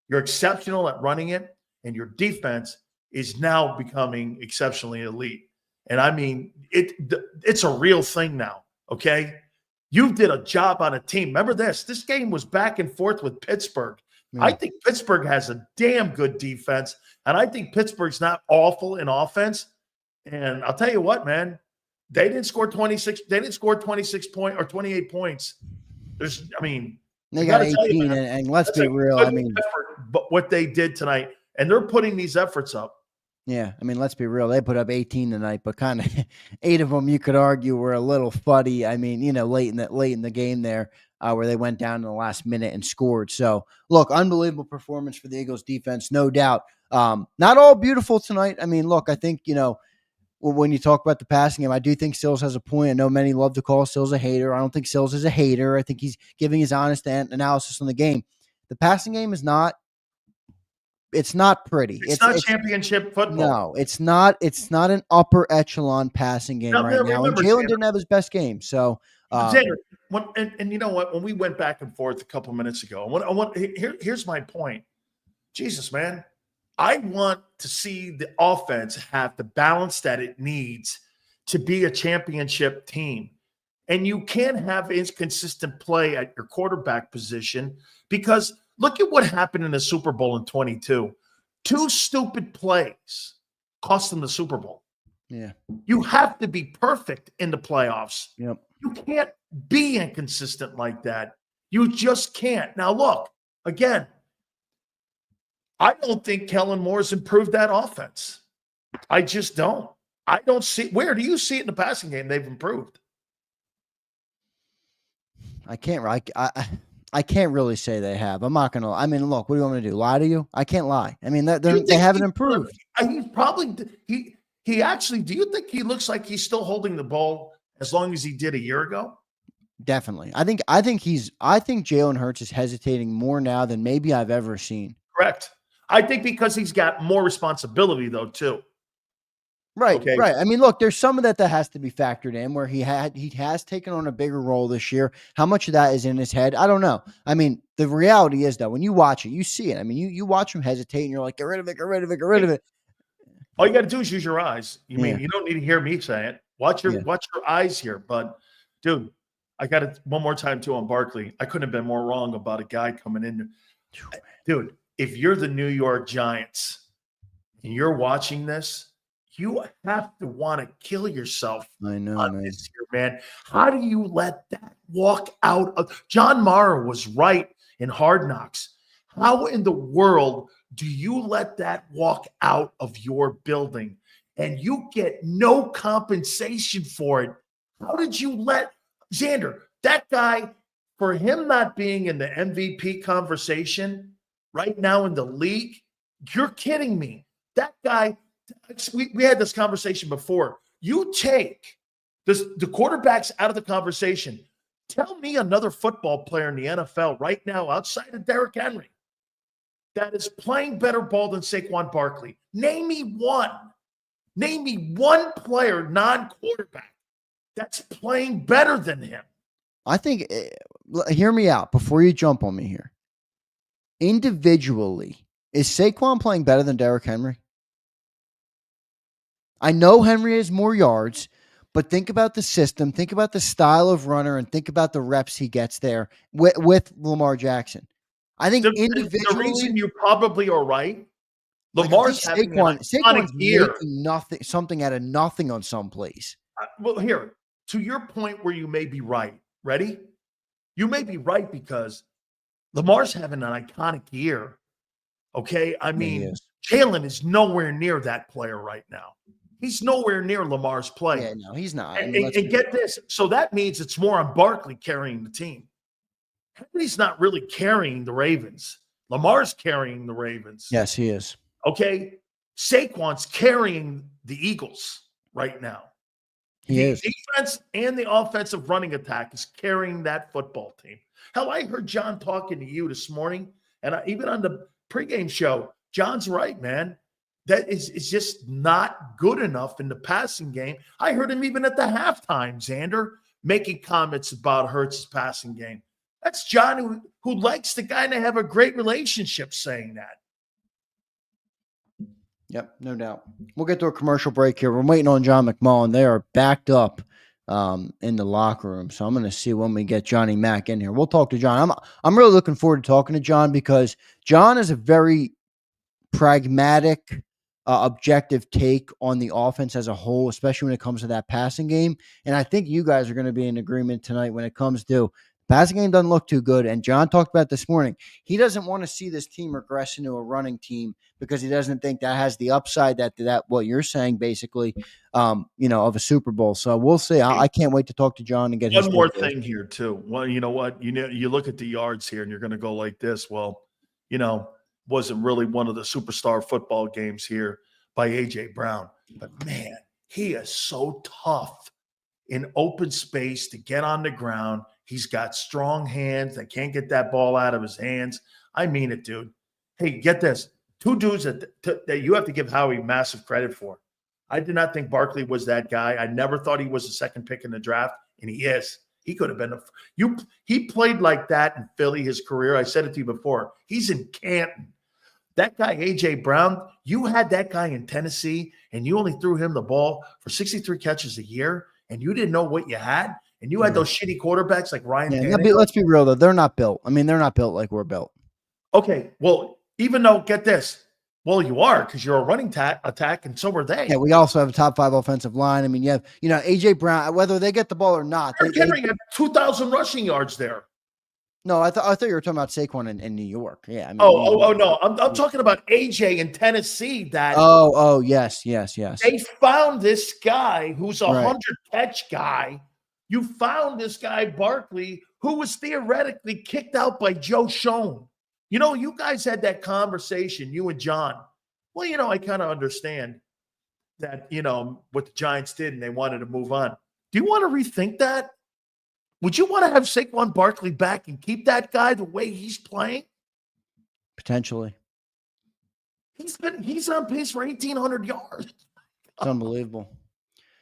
You're exceptional at running it, and your defense is now becoming exceptionally elite. And I mean, it's a real thing now, okay? You did a job on a team. Remember this. This game was back and forth with Pittsburgh. Yeah. I think Pittsburgh has a damn good defense, and I think Pittsburgh's not awful in offense. And I'll tell you what, man, they didn't score 26. They didn't score 26 points or 28 points. They got 18, and let's be real. But what they did tonight, and they're putting these efforts up. Yeah, I mean, let's be real. They put up 18 tonight, but kind of 8 of them you could argue were a little fuddy. I mean, late in the game there, where they went down in the last minute and scored. So, look, unbelievable performance for the Eagles defense, no doubt. Not all beautiful tonight. I mean, look, I think when you talk about the passing game, I do think Sills has a point. I know many love to call Sills a hater. I don't think Sills is a hater. I think he's giving his honest analysis on the game. The passing game is not. It's not pretty. It's not championship football. No, it's not. It's not an upper echelon passing game right now. And Jalen didn't have his best game. So, Zander, and you know what? When we went back and forth a couple minutes ago, here's my point. Jesus, man, I want to see the offense have the balance that it needs to be a championship team. And you can't have inconsistent play at your quarterback position because look at what happened in the Super Bowl in 22. 2 stupid plays cost them the Super Bowl. Yeah. You have to be perfect in the playoffs. Yep. You can't be inconsistent like that. You just can't. Now, look, again, I don't think Kellen Moore's improved that offense. I just don't. I don't see. Where do you see it in the passing game? They've improved. I can't really say they have. I'm not gonna. I mean, look, what do you want me to do? Lie to you? I can't lie. I mean, they haven't improved. He's probably he actually. Do you think he looks like he's still holding the ball as long as he did a year ago? Definitely. I think Jalen Hurts is hesitating more now than maybe I've ever seen. Correct. I think because he's got more responsibility though too. Right, okay. Right. I mean, look, there's some of that has to be factored in where he has taken on a bigger role this year. How much of that is in his head? I don't know. I mean, the reality is that when you watch it, you see it. I mean, you watch him hesitate and you're like, get rid of it, get rid of it, get rid of it. All you got to do is use your eyes. You mean you don't need to hear me say it. Watch your eyes here. But dude, I got it one more time too on Barkley. I couldn't have been more wrong about a guy coming in. Dude, if you're the New York Giants and you're watching this, you have to want to kill yourself. I know, man. This year, man. How do you let that walk out of John Mara was right in Hard Knocks. How in the world do you let that walk out of your building and you get no compensation for it? How did you let Zander, that guy, for him not being in the MVP conversation right now in the league? You're kidding me. That guy, we had this conversation before. You take the quarterbacks out of the conversation. Tell me another football player in the NFL right now outside of Derrick Henry that is playing better ball than Saquon Barkley. Name me one. Name me one player, non-quarterback, that's playing better than him. I think, hear me out before you jump on me here. Individually, is Saquon playing better than Derrick Henry? I know Henry has more yards, but think about the system, think about the style of runner, and think about the reps he gets there with Lamar Jackson. I think individually, the reason you probably are right, Lamar's having Saquon's making something out of nothing on some plays. Well, here, to your point where you may be right. Ready? You may be right because Lamar's having an iconic year. Okay? I mean, Jalen is nowhere near that player right now. He's nowhere near Lamar's play. Yeah, no, he's not. And get this. So that means it's more on Barkley carrying the team. Henry's not really carrying the Ravens. Lamar's carrying the Ravens. Yes, he is. Okay? Saquon's carrying the Eagles right now. He is. Defense and the offensive running attack is carrying that football team. Hell, I heard John talking to you this morning, and even on the pregame show, John's right, man. That is just not good enough in the passing game. I heard him even at the halftime, Zander, making comments about Hurts' passing game. That's John who likes the guy to have a great relationship saying that. Yep, no doubt. We'll get to a commercial break here. We're waiting on John McMullen. They are backed up in the locker room. So I'm going to see when we get Johnny Mack in here. We'll talk to John. I'm really looking forward to talking to John because John is a very pragmatic, objective take on the offense as a whole, especially when it comes to that passing game. And I think you guys are going to be in agreement tonight when it comes to passing game doesn't look too good. And John talked about this morning. He doesn't want to see this team regress into a running team because he doesn't think that has the upside that what you're saying basically, of a Super Bowl. So we'll see. I can't wait to talk to John and get one more thing here too. Well, you know what? You look at the yards here and you're going to go like this. Well, wasn't really one of the superstar football games here by A.J. Brown. But, man, he is so tough in open space to get on the ground. He's got strong hands. They can't get that ball out of his hands. I mean it, dude. Hey, get this. Two dudes that you have to give Howie massive credit for. I did not think Barkley was that guy. I never thought he was the second pick in the draft, and he is. He could have been he played like that in Philly his career. I said it to you before. He's in Canton. That guy, A.J. Brown, you had that guy in Tennessee, and you only threw him the ball for 63 catches a year, and you didn't know what you had, and you had those shitty quarterbacks like Ryan Tannehill. Let's be real, though. They're not built. I mean, they're not built like we're built. Okay, well, even though, get this, well, you are because you're a running attack, and so are they. Yeah, we also have a top 5 offensive line. I mean, you have, A.J. Brown, whether they get the ball or not. Henry had 2,000 rushing yards there. No, I thought you were talking about Saquon in New York. Yeah, I mean, No, I'm talking about AJ in Tennessee. That yes. they found this guy who's a Right. 100-catch guy. You found this guy Barkley, who was theoretically kicked out by Joe Schoen. You guys had that conversation, you and John. Well, I kind of understand that, what the Giants did and they wanted to move on. Do you want to rethink that? Would you want to have Saquon Barkley back and keep that guy the way he's playing? Potentially. He's on pace for 1,800 yards. It's unbelievable.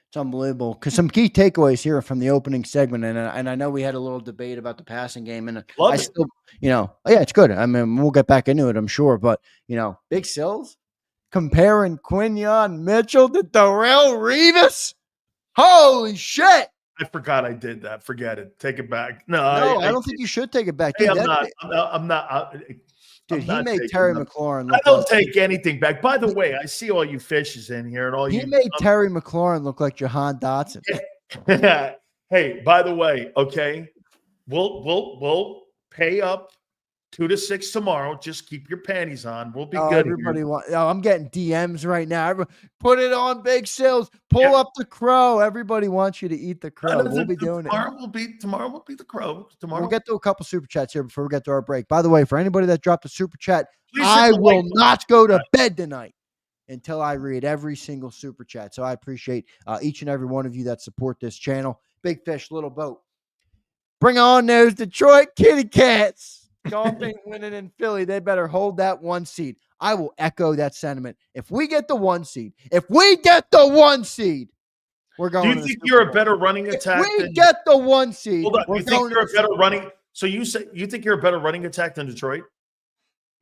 It's unbelievable. Because some key takeaways here from the opening segment, and I know we had a little debate about the passing game, and I still, it's good. I mean, we'll get back into it, I'm sure, but Big Sills comparing Quinyon Mitchell to Darrelle Revis. Holy shit! I forgot I did that. Forget it. Take it back. No, I don't think you should take it back. Dude, I'm not. Dude, he made Terry McLaurin look I don't take anything back. By the way, I see all you fishes in here and all he made Terry McLaurin look like Jahan Dotson. Hey, by the way, okay, we'll pay up 2 to 6 tomorrow. Just keep your panties on. We'll be good. I'm getting DMs right now. Put it on Big Sills. Pull up the crow. Everybody wants you to eat the crow. We'll be doing it. Tomorrow will be the crow. Tomorrow we'll get to a couple super chats here before we get to our break. By the way, for anybody that dropped a super chat, I will not go to bed tonight until I read every single super chat. So I appreciate each and every one of you that support this channel. Big Fish, Little Boat. Bring on those Detroit Kitty Cats. Golf ain't winning in Philly. They better hold that 1 seed. I will echo that sentiment. If we get the 1 seed, we're going. Do you think you're a better running attack? If we get the 1 seed, hold on. You think you're a better running? So you think you're a better running attack than Detroit?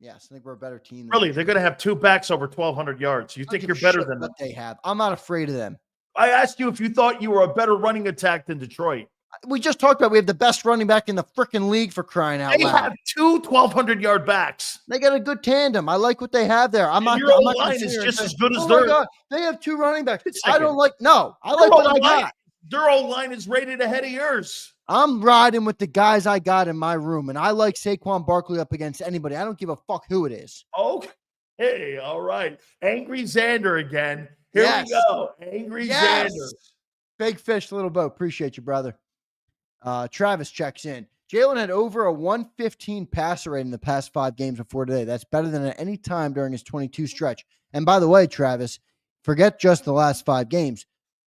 Yes, I think we're a better team. Really, they're going to have 2 backs over 1,200 yards. You think you're better than what they have? I'm not afraid of them. I asked you if you thought you were a better running attack than Detroit. We just talked about we have the best running back in the freaking league, for crying out loud. They have 2 1,200-yard backs. They got a good tandem. I like what they have there. Your line is just as good as theirs. They have 2 running backs. I like what I got. Their old line is rated ahead of yours. I'm riding with the guys I got in my room, and I like Saquon Barkley up against anybody. I don't give a fuck who it is. Okay, all right. Angry Zander again. Here we go. Angry Zander. Big Fish, Little Boat. Appreciate you, brother. Travis checks in. Jalen had over a 115 passer rate in the past 5 games before today. That's better than at any time during his 22 stretch. And by the way, Travis, forget just the last 5 games.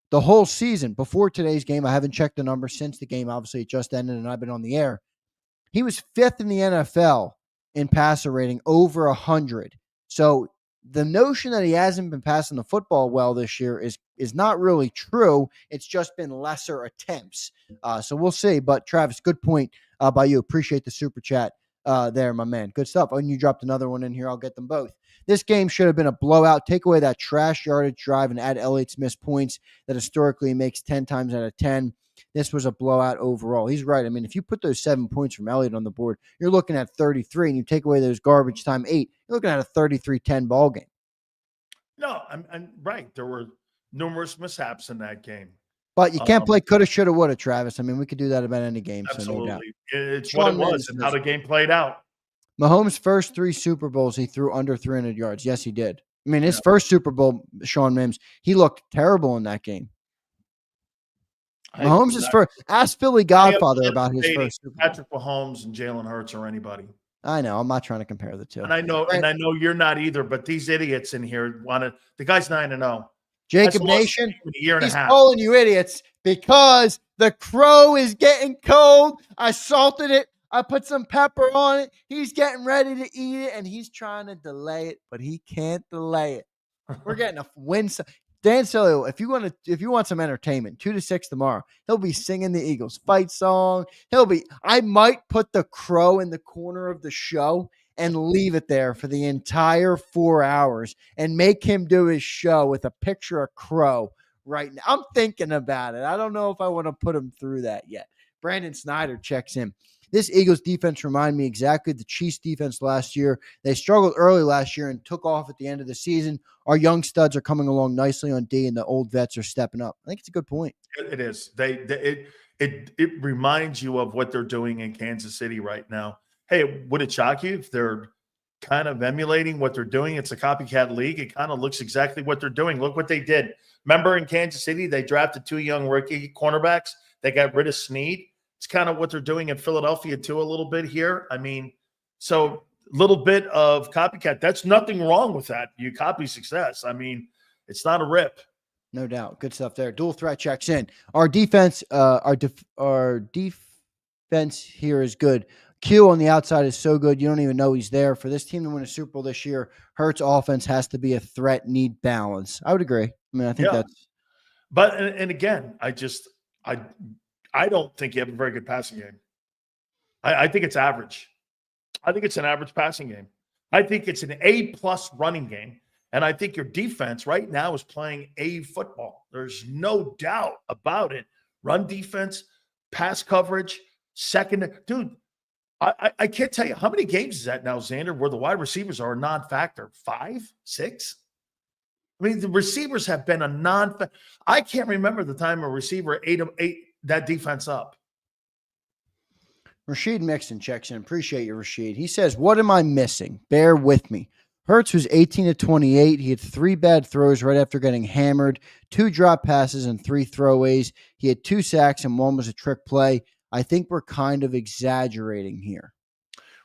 The whole season before today's game, I haven't checked the numbers since the game. Obviously, it just ended and I've been on the air. He was 5th in the NFL in passer rating, over 100. So the notion that he hasn't been passing the football well this year is not really true. It's just been lesser attempts. So we'll see. But Travis, good point by you. Appreciate the super chat there, my man. Good stuff. And you dropped another one in here. I'll get them both. This game should have been a blowout. Take away that trash yardage drive and add Elliott Smith's points that historically makes 10 times out of 10. This was a blowout overall. He's right. I mean, if you put those 7 points from Elliott on the board, you're looking at 33, and you take away those garbage time 8, you're looking at a 33-10 ball game. No, I'm right. There were numerous mishaps in that game. But you can't play coulda, shoulda, woulda, Travis. I mean, we could do that about any game. Absolutely. So no doubt. It's what it was and how the game played out. Mahomes' first 3 Super Bowls, he threw under 300 yards. Yes, he did. I mean, his first Super Bowl, Sean Mims, he looked terrible in that game. Mahomes is first. Ask Philly Godfather about his first Super Bowl. Patrick Mahomes and Jalen Hurts or anybody. I know. I'm not trying to compare the two. And I know you're not either, but these idiots in here the guy's 9-0. JAKIB Nation, a year and a half. calling you idiots because the crow is getting cold. I salted it. I put some pepper on it. He's getting ready to eat it, and he's trying to delay it, but he can't delay it. We're getting a win. Dan Sileo, if you want some entertainment, 2 to 6 tomorrow, he'll be singing the Eagles fight song. I might put the crow in the corner of the show and leave it there for the entire 4 hours and make him do his show with a picture of crow right now. I'm thinking about it. I don't know if I want to put him through that yet. Brandon Snyder checks in. This Eagles defense reminded me exactly of the Chiefs defense last year. They struggled early last year and took off at the end of the season. Our young studs are coming along nicely on D, and the old vets are stepping up. I think it's a good point. It is. It reminds you of what they're doing in Kansas City right now. Hey, would it shock you if they're kind of emulating what they're doing? It's a copycat league. It kind of looks exactly what they're doing. Look what they did. Remember in Kansas City, they drafted 2 young rookie cornerbacks. They got rid of Snead. It's kind of what they're doing in Philadelphia too, a little bit here. I mean, so a little bit of copycat. That's nothing wrong with that. You copy success. I mean, it's not a rip. No doubt. Good stuff there. Dual threat checks in. Our defense, our defense here is good. Q on the outside is so good, you don't even know he's there. For this team to win a Super Bowl this year, Hurts offense has to be a threat, need balance. I would agree. I mean, I think that's. But and again, I don't think you have a very good passing game. I think it's average. I think it's an average passing game. I think it's an A-plus running game. And I think your defense right now is playing A football. There's no doubt about it. Run defense, pass coverage, second. Dude, I can't tell you how many games is that now, Zander, where the wide receivers are a non-factor? 5, 6? I mean, the receivers have been a non-factor. I can't remember the time a receiver ate that defense up. Rashid Mixon checks in. Appreciate you, Rashid. He says, what am I missing? Bear with me. Hurts was 18 of 28. He had 3 bad throws right after getting hammered, 2 drop passes and 3 throwaways. He had 2 sacks and 1 was a trick play. I think we're kind of exaggerating here.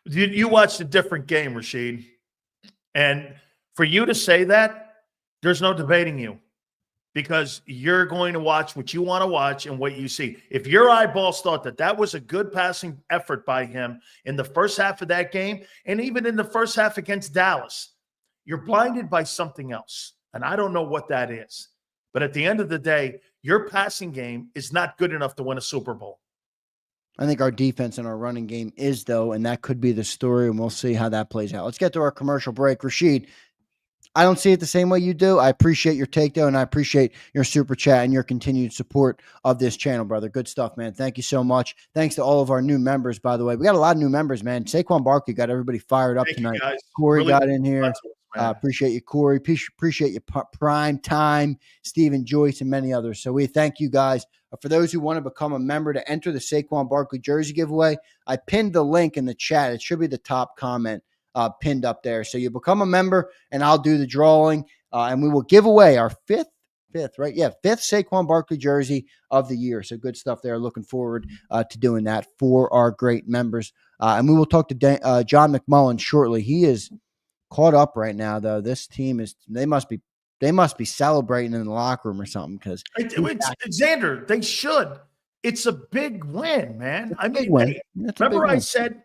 You watched a different game, Rashid. And for you to say that, there's no debating you because you're going to watch what you want to watch and what you see. If your eyeballs thought that was a good passing effort by him in the first half of that game and even in the first half against Dallas, you're blinded by something else. And I don't know what that is. But at the end of the day, your passing game is not good enough to win a Super Bowl. I think our defense and our running game is, though, and that could be the story, and we'll see how that plays out. Let's get to our commercial break. Rashid, I don't see it the same way you do. I appreciate your take, though, and I appreciate your super chat and your continued support of this channel, brother. Good stuff, man. Thank you so much. Thanks to all of our new members, by the way. We got a lot of new members, man. Saquon Barkley got everybody fired up tonight. Corey really got in here. Appreciate you, Corey. Appreciate you, Prime Time, Stephen Joyce, and many others. So we thank you guys. For those who want to become a member to enter the Saquon Barkley jersey giveaway, I pinned the link in the chat. It should be the top comment pinned up there. So you become a member, and I'll do the drawing, and we will give away our fifth Saquon Barkley jersey of the year. So good stuff there. Looking forward to doing that for our great members. And we will talk to John McMullen shortly. He is caught up right now, though. This team is they must be celebrating in the locker room or something because Zander, they should. It's a big win, man. I mean, remember I said,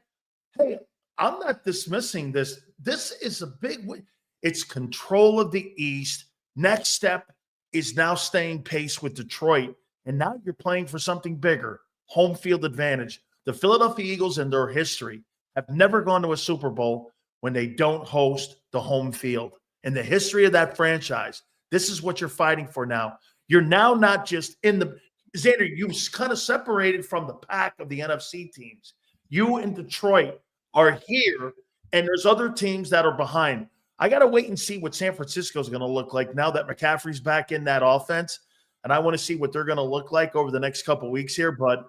hey, I'm not dismissing this. This is a big win. It's control of the East. Next step is now staying pace with Detroit. And now you're playing for something bigger, home field advantage. The Philadelphia Eagles in their history have never gone to a Super Bowl when they don't host the home field. In the history of that franchise, this is what you're fighting for now. You're now not just in the – Zander, you kind of separated from the pack of the NFC teams. You and Detroit are here, and there's other teams that are behind. I got to wait and see what San Francisco is going to look like now that McCaffrey's back in that offense, and I want to see what they're going to look like over the next couple of weeks here. But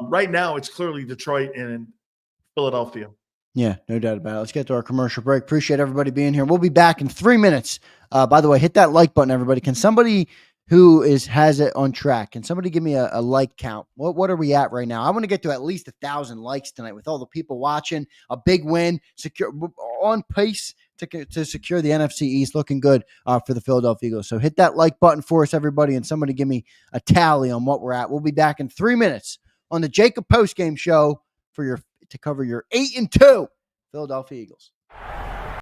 right now, it's clearly Detroit and Philadelphia. Yeah, no doubt about it. Let's get to our commercial break. Appreciate everybody being here. We'll be back in 3 minutes. By the way, hit that like button, everybody. Can somebody who has it on track, can somebody give me a like count? What are we at right now? I want to get to at least 1,000 likes tonight with all the people watching. A big win, secure on pace to secure the NFC East. Looking good for the Philadelphia Eagles. So hit that like button for us, everybody, and somebody give me a tally on what we're at. We'll be back in 3 minutes on the JAKIB postgame show to cover your 8-2 Philadelphia Eagles.